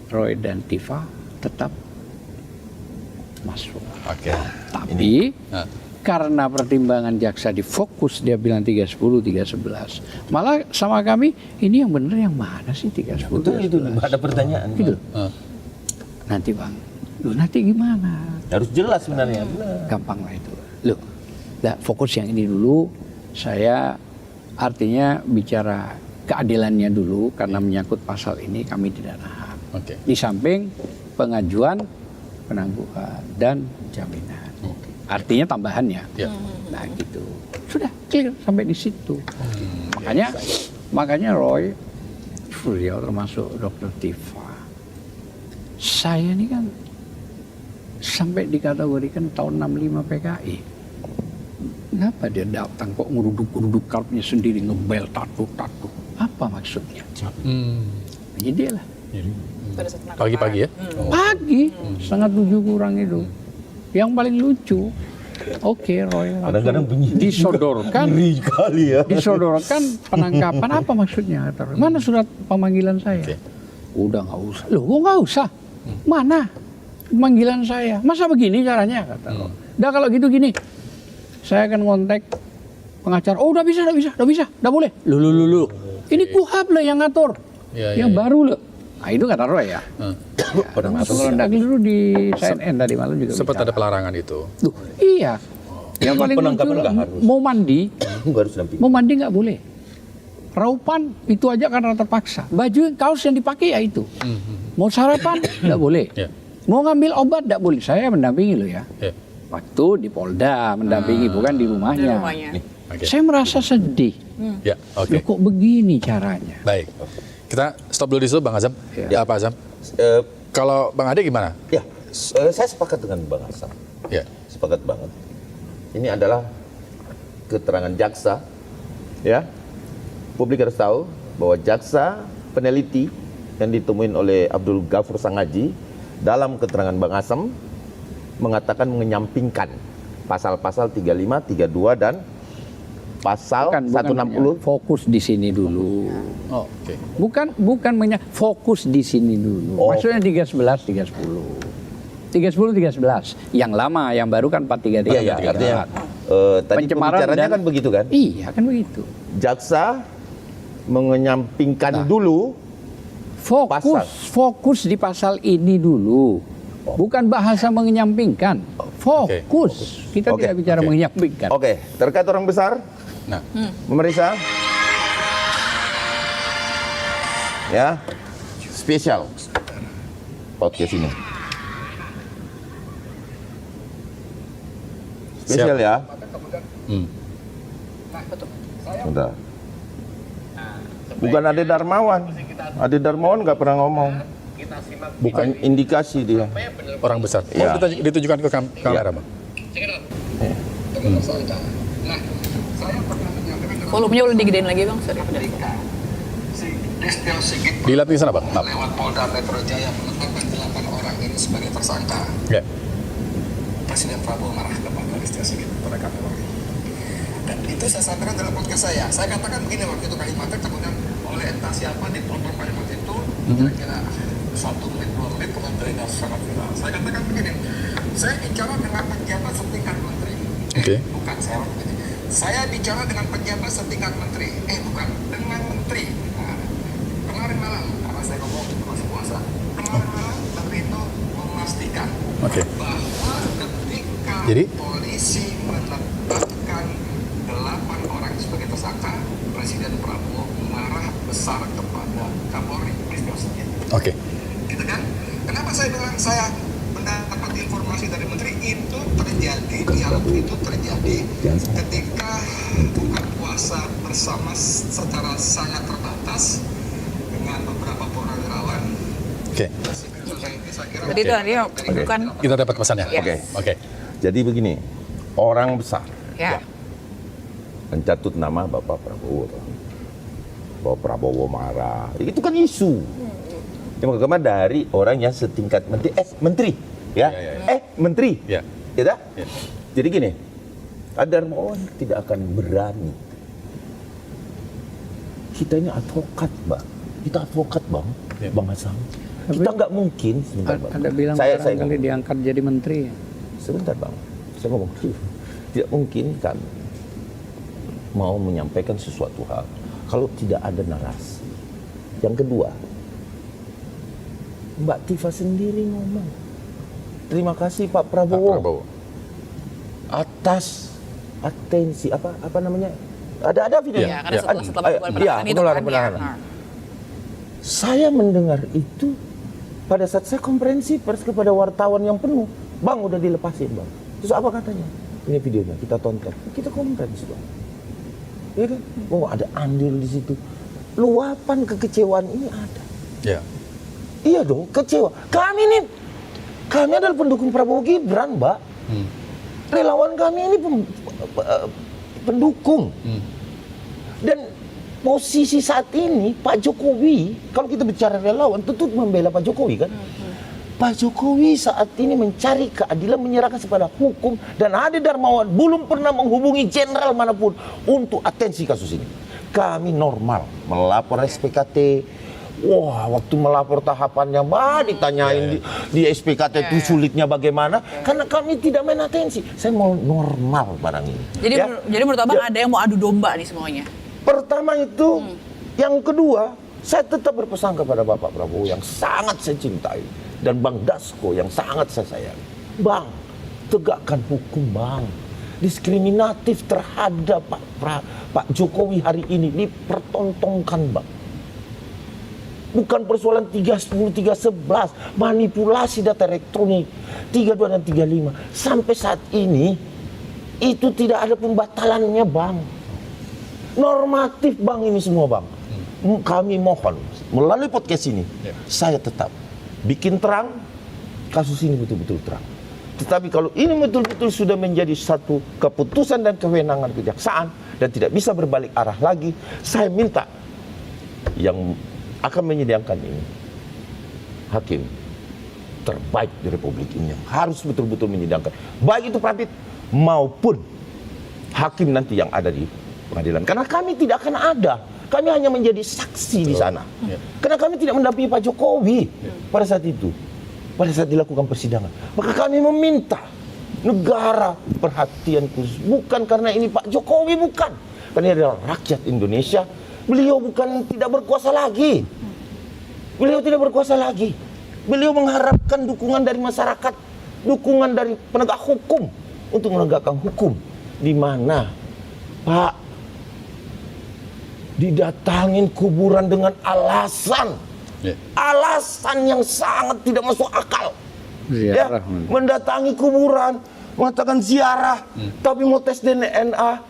Roy dan Tifa tetap masuk. Oke. Tapi Nah. karena pertimbangan jaksa difokus, dia bilang 310, 311. Malah sama kami, ini yang benar yang mana sih 310? Betul itu ada pertanyaan. Gitu. Bang. Nanti bang, lu nanti gimana? Harus jelas sebenarnya. Gampang lah itu. Loh, fokus yang ini dulu. Saya artinya bicara keadilannya dulu karena menyangkut pasal ini kami tidak nahan. Oke. Di samping pengajuan, penangguhan dan jaminan. Artinya tambahannya. Ya. Nah gitu. Sudah clear sampai di situ. Makanya Roy, beliau termasuk Dr. Tifa. Saya ini kan sampai dikategorikan tahun 65 PKI. Kenapa dia datang kok ngeruduk-ngeruduk karpetnya sendiri, ngebel tatuk-tatuk? Apa maksudnya? Ini dia lah. Pada saat penangkapan. Pagi-pagi ya? Pagi, setengah 7 kurang itu. Yang paling lucu, oke Roy, Kadang-kadang bunyi disodorkan, ngeri kali ya. disodorkan penangkapan, apa maksudnya? Kata Roy. Mana surat pemanggilan saya? Oke. Udah nggak usah. Loh, kok nggak usah? Mana pemanggilan saya? Masa begini caranya? Kata Roy. Udah kalau gitu gini, saya akan ngontek pengacara. Oh, udah bisa, udah boleh. Lu. Ini KUHAP loh yang ngatur, yang baru loh. Nah itu kata Roy ya. Termasuk kalau nggak keliru di CNN tadi malam juga. Sempat bicara. ada pelarangan itu. Tuh, iya. Yang paling lucu, Penangkapan nggak harus. mau mandi nggak boleh. Raupan itu aja karena terpaksa. Baju kaos yang dipakai ya itu. Mau sarapan nggak boleh. Ya. Mau ngambil obat nggak boleh. Saya mendampingi loh ya. Ya. Waktu di Polda mendampingi, bukan di Di rumahnya. rumahnya. Oke. Saya merasa sedih. Ya, Loh, oke. kok begini caranya? Baik. Kita stop dulu di situ Bang Azam. Ya. Ya, Pak Azam. Kalau Bang Ade gimana? Ya, saya sepakat dengan Bang Hasan. Ya. Sepakat banget. Ini adalah keterangan jaksa, ya. Publik harus tahu bahwa jaksa peneliti yang ditemuin oleh Abdul Ghafur Sang Haji dalam keterangan Bang Asem mengatakan menyampingkan pasal-pasal 35, 32 dan pasal 160. Fokus di sini dulu. Oh, oke. Bukan fokus di sini dulu. Oh. Maksudnya 311, 310. 311. Yang lama, yang baru kan 433. Iya, artinya tadi Pencemaran pembicaranya dan- kan begitu kan? Iya, kan begitu. Jaksa menyampingkan dulu pasal. Fokus di pasal ini dulu. Bukan bahasa menyampingkan. Fokus. Kita Oke. tidak bicara menyampingkan. Oke, terkait orang besar Nah, memeriksa ya. Spesial podcast ini. Spesial Siap. ya. Hmm. Bentar. Bukan Ade Darmawan. Ade Darmawan nggak pernah ngomong. Bukan indikasi dia. Orang besar. Ya. Mau ditujukan ke kamera, Bang. Volumenya boleh digedein lagi bang, sorry. Dilihat di sana, Bang. Maaf. Lewat Polda Metro Jaya menetapkan 8 orang ini sebagai tersangka. Ya. Presiden Prabowo marah kepada Listio Sigit pada kami. Dan itu saya sampaikan dalam podcast saya. Saya katakan begini waktu itu kalimatnya, kemudian oleh entah siapa dipotong kalimat itu kira-kira 1 menit 2 menit kemudian beredar sangat viral. Saya katakan begini, saya bicara dengan pejabat setingkat menteri. Oke. Bukan saya begini. Saya bicara dengan pejabat setingkat menteri. Bukan dengan menteri. Nah, kemarin malam karena saya ngomong itu masih puasa. Kemarin malam menteri itu memastikan Oke. bahwa ketika Jadi? polisi menetapkan 8 orang sebagai tersangka, Presiden Prabowo marah besar kepada Kapolri Listio Sigit. Oke. Gitu kan? Kenapa saya bilang saya mendapat informasi dari menteri itu terjadi, dialog itu terjadi ketika buka puasa bersama secara sangat terbatas dengan beberapa purnawirawan. Oke. Jadi itu dia bukan Kita dapat pesannya. Ya. Oke. Oke. Jadi begini, orang besar ya. mencatut nama Bapak Prabowo. Bapak Prabowo marah. Itu kan isu. Yang pertama dari orang yang setingkat menteri. Menteri. Ya. Menteri. Ya. Ya tak? Ya. Jadi gini, Darmawan tidak akan berani. Kita ini advokat, Bang. Kita advokat, Bang. Ya. Bang Hasan. Kita nggak mungkin, sebentar, Bang. Ada bilang saya barangkali diangkat jadi menteri. Sebentar, Bang. Saya ngomong dulu. Tidak mungkin kan mau menyampaikan sesuatu hal kalau tidak ada narasi. Yang kedua, Mbak Tifa sendiri ngomong, terima kasih Pak Prabowo, Pak Prabowo. atas atensi apa namanya? Ada videonya. Ya, karena setelah Iya, penahanan itu penularan kan, penahanan. ya. Saya mendengar itu pada saat saya konferensi pers kepada wartawan yang penuh, Bang udah dilepasin, Bang. Terus apa katanya? Ini videonya, kita tonton. Kita konferensi, Bang. Ya kan? Oh, ada andil di situ. Luapan kekecewaan ini ada. Ya. Iya dong, kecewa. Kami adalah pendukung Prabowo Gibran, Mbak. Relawan kami ini pendukung. Dan posisi saat ini Pak Jokowi, kalau kita bicara relawan, tentu membela Pak Jokowi kan. Pak Jokowi saat ini mencari keadilan, menyerahkan kepada hukum, dan Ade Darmawan belum pernah menghubungi jenderal manapun untuk atensi kasus ini. Kami normal melapor SPKT. Wah, waktu melapor tahapannya, ditanyain di SPKT itu sulitnya bagaimana? Karena kami tidak main atensi. Saya mau normal barang ini. Jadi menurut abang ada yang mau adu domba nih semuanya. Pertama itu, yang kedua, saya tetap berpesan kepada Bapak Prabowo yang sangat saya cintai dan Bang Dasko yang sangat saya sayangi. Bang, tegakkan hukum, Bang. Diskriminatif terhadap Pak Jokowi hari ini dipertontonkan, Bang. Bukan persoalan 310, 311, manipulasi data elektronik, 32 dan 35. Sampai saat ini, itu tidak ada pembatalannya, Bang. Normatif, Bang, ini semua, Bang. Kami mohon, melalui podcast ini, saya tetap bikin terang, kasus ini betul-betul terang. Tetapi kalau ini betul-betul sudah menjadi satu keputusan dan kewenangan kejaksaan, dan tidak bisa berbalik arah lagi, saya minta yang akan menyidangkan ini hakim terbaik di Republik ini yang harus betul-betul menyidangkan, baik itu Pradit maupun hakim nanti yang ada di pengadilan. Karena kami tidak akan ada, kami hanya menjadi saksi di sana. Karena kami tidak mendampingi Pak Jokowi pada saat itu, pada saat dilakukan persidangan. Maka kami meminta negara perhatian khusus, bukan karena ini Pak Jokowi, bukan, karena ini adalah rakyat Indonesia. Beliau bukan tidak berkuasa lagi. Beliau tidak berkuasa lagi. Beliau mengharapkan dukungan dari masyarakat, dukungan dari penegak hukum untuk menegakkan hukum. Di mana Pak didatangin kuburan dengan alasan Ya. alasan yang sangat tidak masuk akal. Ziarah. Mendatangi kuburan, mengatakan ziarah, tapi mau tes DNA.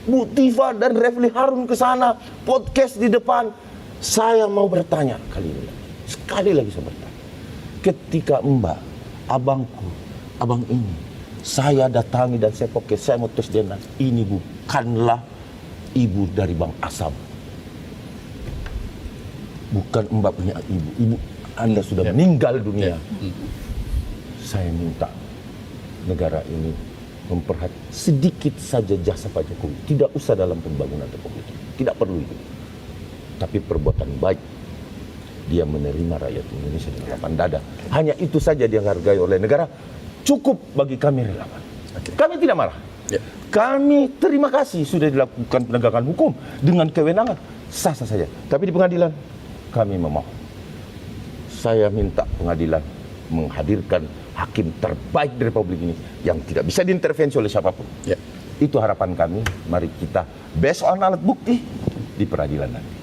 Bu Tifa dan Refli Harun ke sana, podcast di depan. Saya mau bertanya kali ini, sekali lagi saya bertanya. Ketika Mbak, abangku, abang ini, saya datangi dan saya podcast, saya mau tes DNA. Ini bukanlah ibu dari Bang Asam. Bukan Mbak punya ibu. Ibu Anda sudah meninggal dunia. Saya minta negara ini memperhatikan sedikit saja jasa Pak Jokowi. Tidak usah dalam pembangunan Republik ini. Tidak perlu itu. Tapi perbuatan baik. Dia menerima rakyat Indonesia dengan lapang dada. Hanya itu saja dia hargai oleh negara. Cukup bagi kami relawan. Kami tidak marah. Kami terima kasih sudah dilakukan penegakan hukum dengan kewenangan. Sah-sah saja. Tapi di pengadilan kami memohon. Saya minta pengadilan menghadirkan hakim terbaik di Republik ini yang tidak bisa diintervensi oleh siapapun. Itu harapan kami. Mari kita based on alat bukti di peradilan nanti.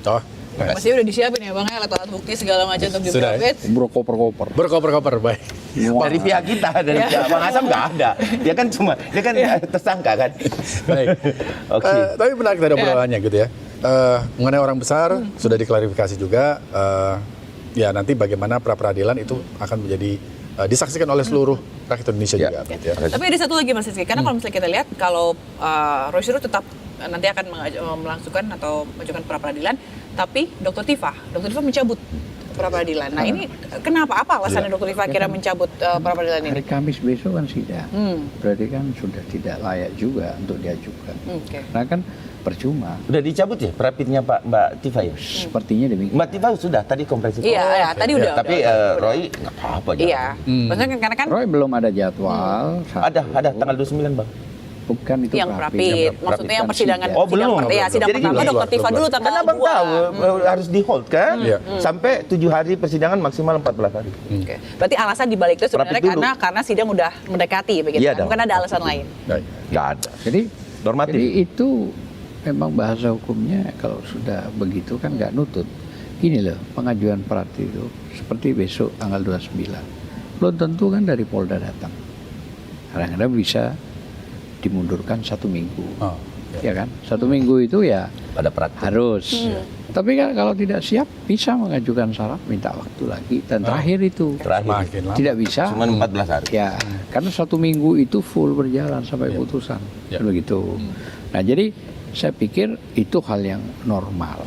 Masih udah disiapin ya Bang ya alat bukti segala macam untuk Sudah. diprofit. Berkoper-koper. Berkoper-koper, baik. Dari pihak kita, dari pihak Bang Asam nggak ada. Dia kan tersangka kan. Baik. Oke. Tapi menarik tadi obrolannya gitu ya. Mengenai orang besar sudah diklarifikasi juga. Ya nanti bagaimana pra peradilan itu akan menjadi disaksikan oleh seluruh rakyat Indonesia juga. Gitu ya. Tapi ada satu lagi Mas Rizky, karena kalau misalnya kita lihat kalau Roy Suryo tetap nanti akan melangsungkan atau mengajukan pra peradilan, tapi Dr. Tifa mencabut pra peradilan. Nah ini kenapa? Apa alasannya Dr. Tifa kira mencabut pra peradilan ini? Hari Kamis besok kan sidang. Berarti kan sudah tidak layak juga untuk diajukan. Karena kan percuma. Udah dicabut ya perapitnya Mbak Tifa ya? Sepertinya demikian. Mbak Tifa sudah tadi kompresi. Iya, tadi udah. Tapi udah. Roy nggak apa-apa. Iya. Maksudnya karena kan Roy belum ada jadwal. Ada tanggal 29 Bang. Bukan itu yang Prapit. Maksudnya yang persidangan. Oh, belum. Iya, sidang Jadi pertama gini, Dr. Tifa dulu tanggal Karena Abang 2. tahu harus di hold kan? Sampai 7 hari persidangan maksimal 14 hari. Oke. Berarti alasan dibalik itu sebenarnya Prapit dulu. karena sidang udah mendekati begitu. Iya Kan? dong. Bukan ada alasan lain. Nggak ada. Jadi Normatif. Jadi itu memang bahasa hukumnya kalau sudah begitu kan nggak nutut. Gini loh, pengajuan Prati itu seperti besok tanggal 29. Belum tentu kan dari Polda datang. Kadang-kadang bisa dimundurkan 1 minggu. Ya kan? 1 minggu itu ya Pada Prati. harus. Tapi kan kalau tidak siap bisa mengajukan syarat minta waktu lagi. Dan terakhir itu Semakin lama. tidak bisa. Cuma 14 hari. Ya, karena 1 minggu itu full berjalan sampai putusan. Begitu. Nah, jadi saya pikir itu hal yang normal.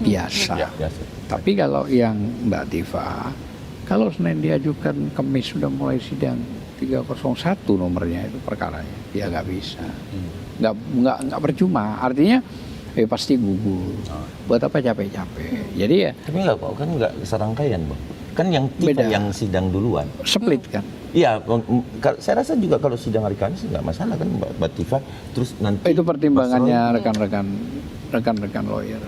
Biasa. Biasa. Tapi kalau yang Mbak Tifa, kalau Senin diajukan, Kamis sudah mulai sidang 301 nomornya itu perkaranya, ya nggak bisa, nggak percuma. Artinya, pasti gugur. Buat apa capek-capek? Jadi ya. Tapi nggak kok, kan nggak serangkaian Bang. Kan yang Tifa Beda. yang sidang duluan. Split kan. Iya, saya rasa juga kalau sidang hari Kamis nggak masalah kan Mbak Tifa. Terus nanti Itu pertimbangannya rekan-rekan lawyer.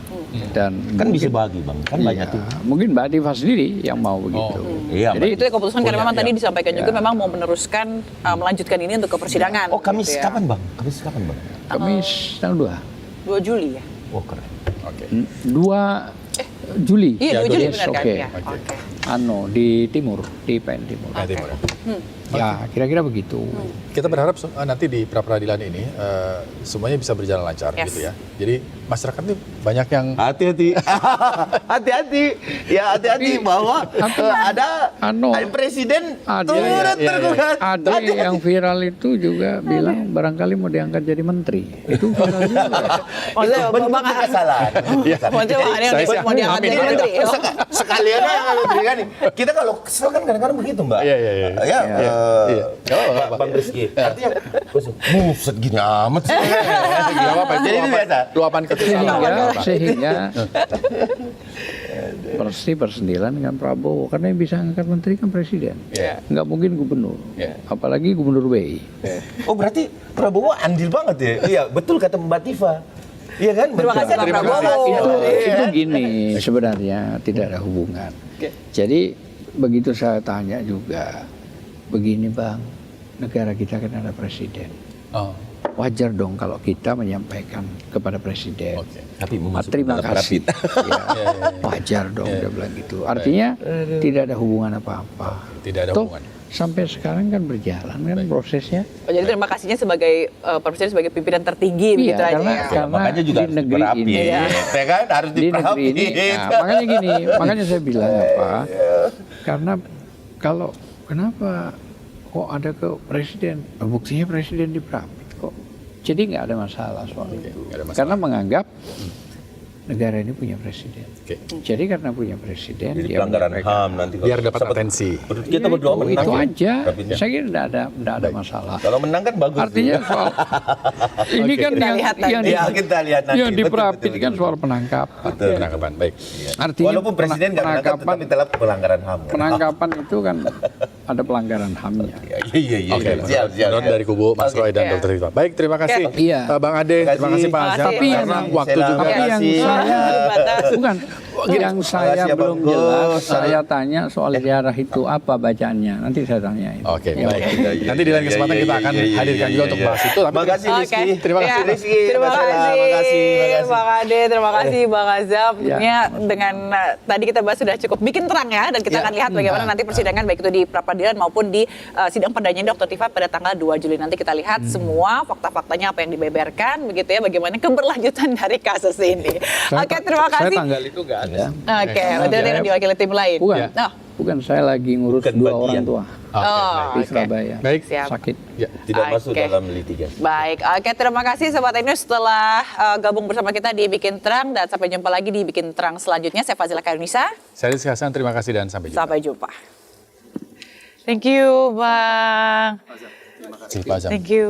Dan kan bisa bagi Bang, kan banyak tuh. Mungkin Mbak Tifa sendiri yang mau begitu. Iya. Jadi itu ya keputusan karena memang tadi disampaikan juga memang mau meneruskan melanjutkan ini untuk ke persidangan. Oh, Kamis gitu ya. kapan Bang? Kamis kapan Bang? Kamis tanggal 2 Juli ya. Oh, keren. 2 Juli. Iya, 2 Juli benar kan? Oke. Ya. Oke. Di timur, di PN Timur. Timur. Ya, kira-kira begitu. Kita berharap nanti di pra peradilan ini semuanya bisa berjalan lancar gitu ya. Jadi masyarakat ini banyak yang Hati-hati. Hati-hati. Ya hati-hati bahwa ada presiden turut tergugat. Ada yang viral itu juga bilang barangkali mau diangkat jadi menteri. Itu viral juga. Maksudnya Bentuk Bang kesalahan. Maksudnya ada yang disebut mau diangkat jadi menteri. Sekalian menteri kan. Kita kalau kesel kan kadang-kadang begitu Mbak. Iya. Bang Rizky. Artinya, buset gini amat sih. Jadi itu biasa. Luapan kesalahan. Sehingga pasti bersendilan dengan Prabowo karena yang bisa angkat menteri kan presiden. Nggak mungkin gubernur. Apalagi gubernur BI. Oh berarti Prabowo andil banget ya? Iya betul kata Mbak Tifa. Iya kan? Terima kasih Pak Prabowo. Itu gini sebenarnya tidak ada hubungan. Jadi begitu saya tanya juga begini Bang, negara kita kan ada presiden. wajar dong kalau kita menyampaikan kepada presiden. Oke. Tapi memasuk Terima dalam kasih. rapid. Ya, wajar dong dia bilang gitu. Artinya tidak ada hubungan apa-apa. Tidak ada Toh, hubungan. sampai sekarang kan berjalan kan prosesnya. Oh, jadi terima kasihnya sebagai Pak Presiden sebagai pimpinan tertinggi Iya, begitu aja karena- ya. karena Makanya juga di harus negeri diperapit. ini, Ya kan? Harus Di negeri ini, diperapit. nah, makanya gini, makanya saya bilang apa? Karena kalau kenapa kok ada ke presiden? Buktinya presiden diperapit kok. Jadi nggak ada masalah soal itu. nggak ada masalah. Karena menganggap negara ini punya presiden. Oke. Jadi karena punya presiden, Jadi dia pelanggaran menyampaikan. HAM nanti. Biar dapat atensi. Kita berdoa menang. itu ya, aja. rapidnya. Saya kira tidak ada masalah. Kalau menang kan bagus. Artinya juga. soal ini kan Kita yang lihat nanti. yang, Ya, kita lihat nanti. yang Betul, diperapit betul, kan betul. soal penangkapan. Betul. Penangkapan, baik. Artinya Walaupun presiden nggak menangkap, penangkapan tetapi telah pelanggaran HAM. penangkapan itu kan ada pelanggaran HAM-nya. Iya. Oke, Siap. note dari kubu Mas Roy dan Iya. Dr. Tifah. Baik, terima kasih. Iya. Bang Ade, terima kasih Pak Azhar. Tapi yang- karena waktu Sela- juga. Tapi yang kasih. saya Terbatas. bukan yang saya Makasih ya, belum Bang jelas. Gus. Saya tanya soal ziarah itu apa bacaannya. Nanti saya tanyain. Oke, Ya, baik. Iya, iya, Nanti di lain iya, kesempatan iya, kita iya, akan iya, iya, hadirkan iya, juga iya, untuk iya. bahas itu. Tapi Makasih Oke. Rizky. Terima kasih, Ya. Rizky. Terima Makasih, kasih. makasih. Bang Ade, terima kasih Bang Azhar. Ya. Tentunya dengan tadi kita bahas sudah cukup bikin terang ya, dan kita Ya. akan lihat bagaimana nanti persidangan baik itu di pra-peradilan maupun di sidang perdana Dr. Tifah pada tanggal 2 Juli nanti. Kita lihat semua fakta-faktanya apa yang dibeberkan begitu ya, bagaimana keberlanjutan dari kasus ini. Oke, terima Saya kasih. tanggal itu nggak ada. Oke, berarti nanti diwakili tim lain. Bukan. Oh, Bukan, saya lagi ngurus Bukan 2 bagian. orang tua Oke, baik. di oke. Surabaya. Baik. Siap. Sakit. Ya. Tidak masuk Oke. dalam litigasi. Baik, oke, terima kasih Sobat News setelah gabung bersama kita di Bikin Terang, dan sampai jumpa lagi di Bikin Terang selanjutnya. Saya Fazila Kairunisa, Saya Rizky Hasan, terima kasih dan sampai jumpa. sampai jumpa. Thank you Bang, Terima kasih, Pak Azhar. thank you.